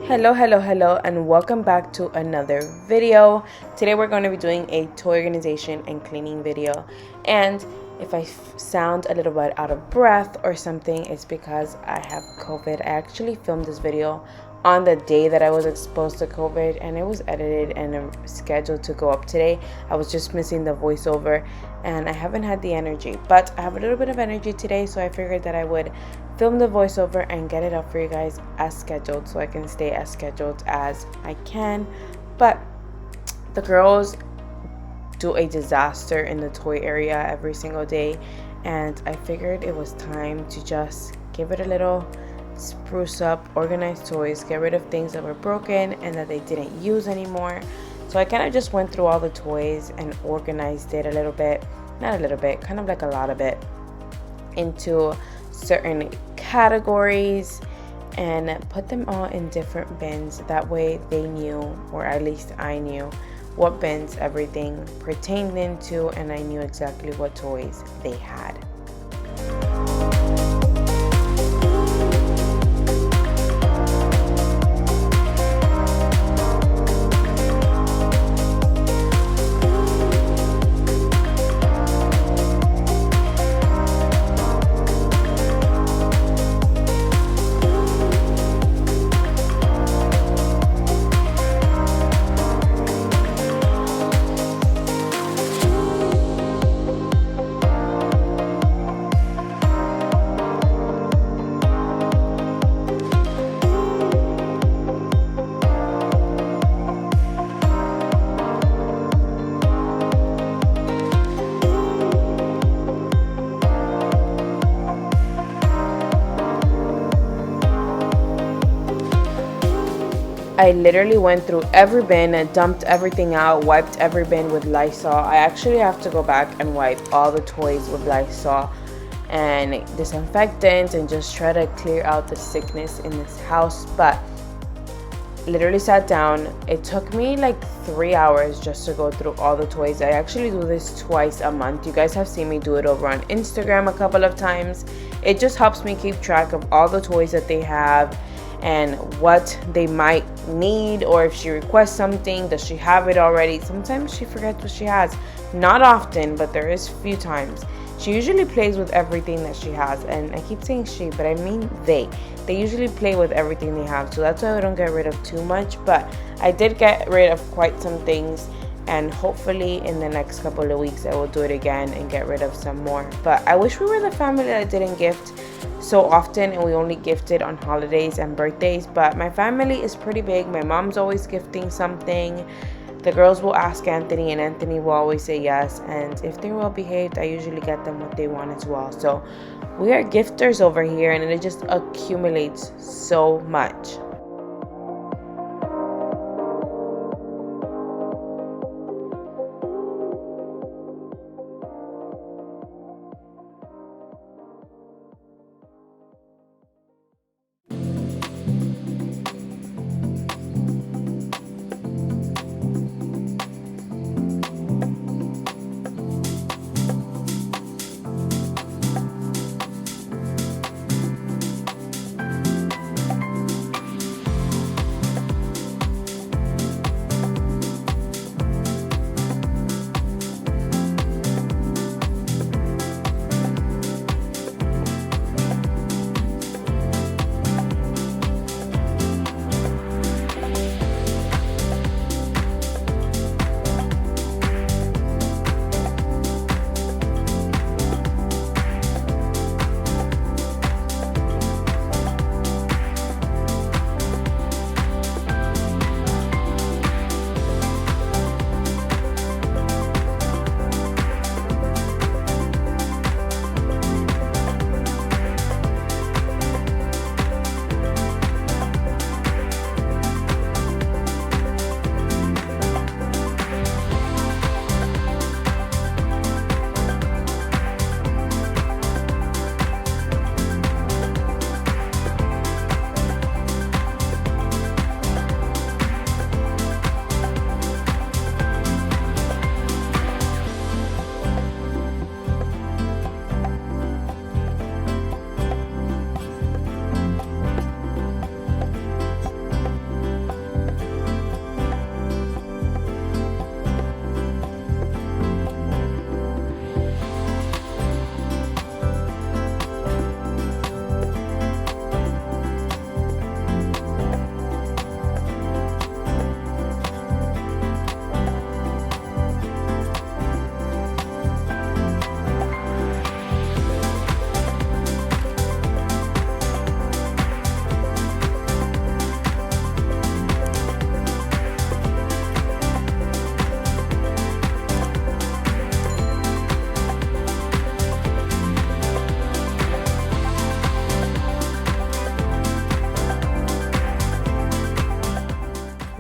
Hello, and welcome back to another video. Today we're going to be doing a toy organization and cleaning video. And if I sound a little bit out of breath or something, it's because I have COVID. I actually filmed this video on the day that I was exposed to COVID, and it was edited and scheduled to go up today. I was just missing the voiceover, and I haven't had the energy, but I have a little bit of energy today, so I figured that I would film the voiceover and get it up for you guys as scheduled, so I can stay as scheduled as I can. But the girls do a disaster in the toy area every single day, and I figured it was time to just give it a little spruce up, organize toys, get rid of things that were broken and that they didn't use anymore. So I kind of just went through all the toys and organized it a little bit, not a little bit, kind of like a lot of it, into certain categories and put them all in different bins. That way they knew, or at least I knew, what bins everything pertained into, and I knew exactly what toys they had. I literally went through every bin and dumped everything out, wiped every bin with Lysol. I actually have to go back and wipe all the toys with Lysol and disinfectant and just try to clear out the sickness in this house. But literally sat down. It took me like 3 hours just to go through all the toys. I actually do this twice a month. You guys have seen me do it over on Instagram a couple of times. It just helps me keep track of all the toys that they have and what they might need, or if she requests something, does she have it already? Sometimes she forgets what she has. Not often, but there is few times. She usually plays with everything that she has, and I keep saying she, but I mean they usually play with everything they have, so that's why I don't get rid of too much. But I did get rid of quite some things, and hopefully in the next couple of weeks I will do it again and get rid of some more. But I wish we were the family that didn't gift so often and we only gifted on holidays and birthdays. But my family is pretty big. My mom's always gifting something. The girls will ask Anthony, and Anthony will always say yes, and if they're well behaved, I usually get them what they want as well. So we are gifters over here, and it just accumulates so much.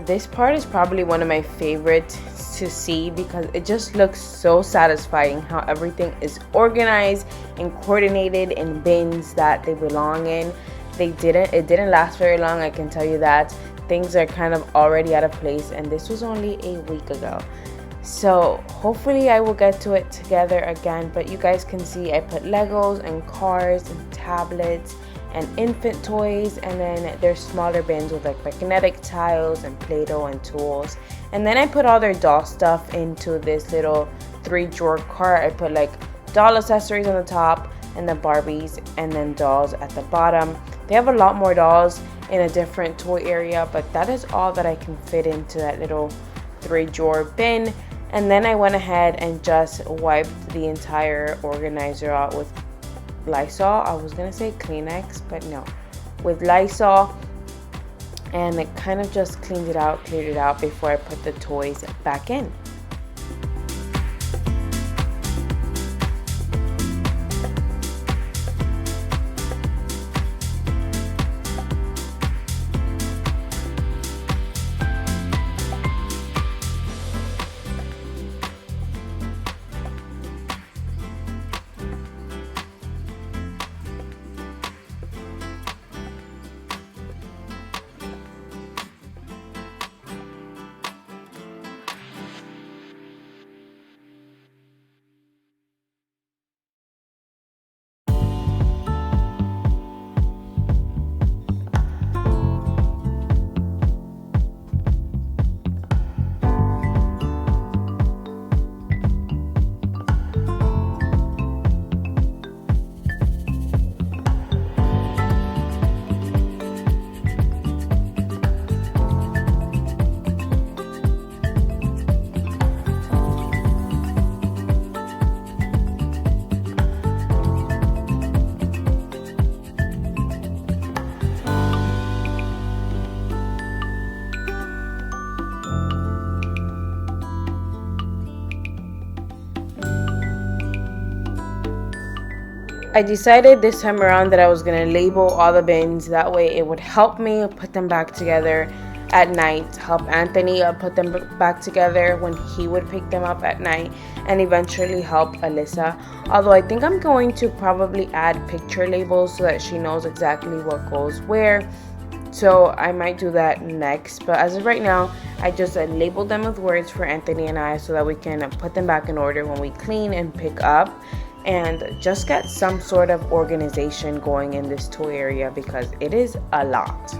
this part is probably one of my favorites to see because it just looks so satisfying how everything is organized and coordinated in bins that they belong in. It didn't last very long, I can tell you that. Things are kind of already out of place, and this was only a week ago. So hopefully I will get to it together again. But you guys can see I put Legos and cars and tablets and infant toys, and then there's smaller bins with like magnetic tiles and Play-Doh and tools. And then I put all their doll stuff into this little 3-drawer cart. I put like doll accessories on the top and the Barbies, and then dolls at the bottom. They have a lot more dolls in a different toy area, but that is all that I can fit into that little 3-drawer bin. And then I went ahead and just wiped the entire organizer out with Lysol. I was gonna say Kleenex, but no, with Lysol, and it kind of just cleared it out before I put the toys back in. I decided this time around that I was going to label all the bins. That way it would help me put them back together at night, help Anthony put them back together when he would pick them up at night, and eventually help Alyssa. Although I think I'm going to probably add picture labels so that she knows exactly what goes where. So I might do that next, but as of right now, I just labeled them with words for Anthony and I so that we can put them back in order when we clean and pick up, and just get some sort of organization going in this toy area because it is a lot.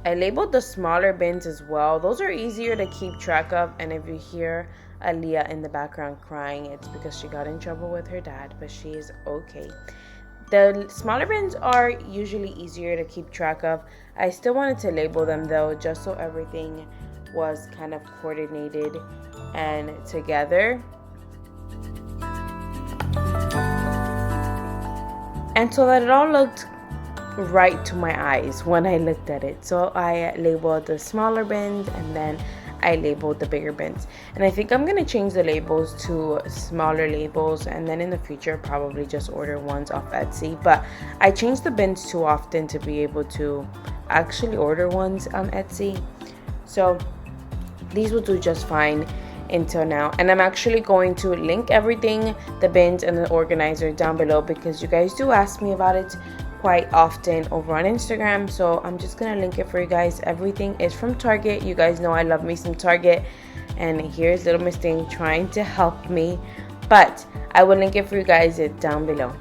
I labeled the smaller bins as well. Those are easier to keep track of, and if you hear Aaliyah in the background crying, it's because she got in trouble with her dad, but she is okay. The smaller bins are usually easier to keep track of. I still wanted to label them though, just so everything was kind of coordinated and together. And so that it all looked right to my eyes when I looked at it. So I labeled the smaller bins and then I labeled the bigger bins. And I think I'm going to change the labels to smaller labels, and then in the future probably just order ones off Etsy. But I change the bins too often to be able to actually order ones on Etsy. So these will do just fine until now. And I'm actually going to link everything, the bins and the organizer, down below because you guys do ask me about it quite often over on Instagram. So I'm just gonna link it for you guys. Everything is from Target. You guys know I love me some Target, and here's Little Miss Thing trying to help me but I will link it for you guys down below.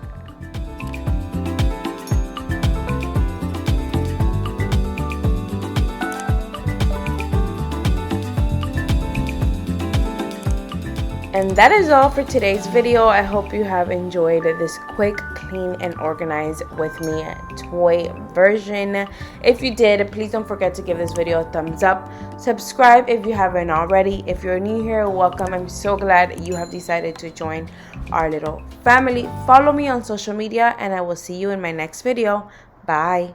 And that is all for today's video. I hope you have enjoyed this quick, clean, and organized with me toy version. If you did, please don't forget to give this video a thumbs up. Subscribe if you haven't already. If you're new here, welcome. I'm so glad you have decided to join our little family. Follow me on social media, and I will see you in my next video. Bye.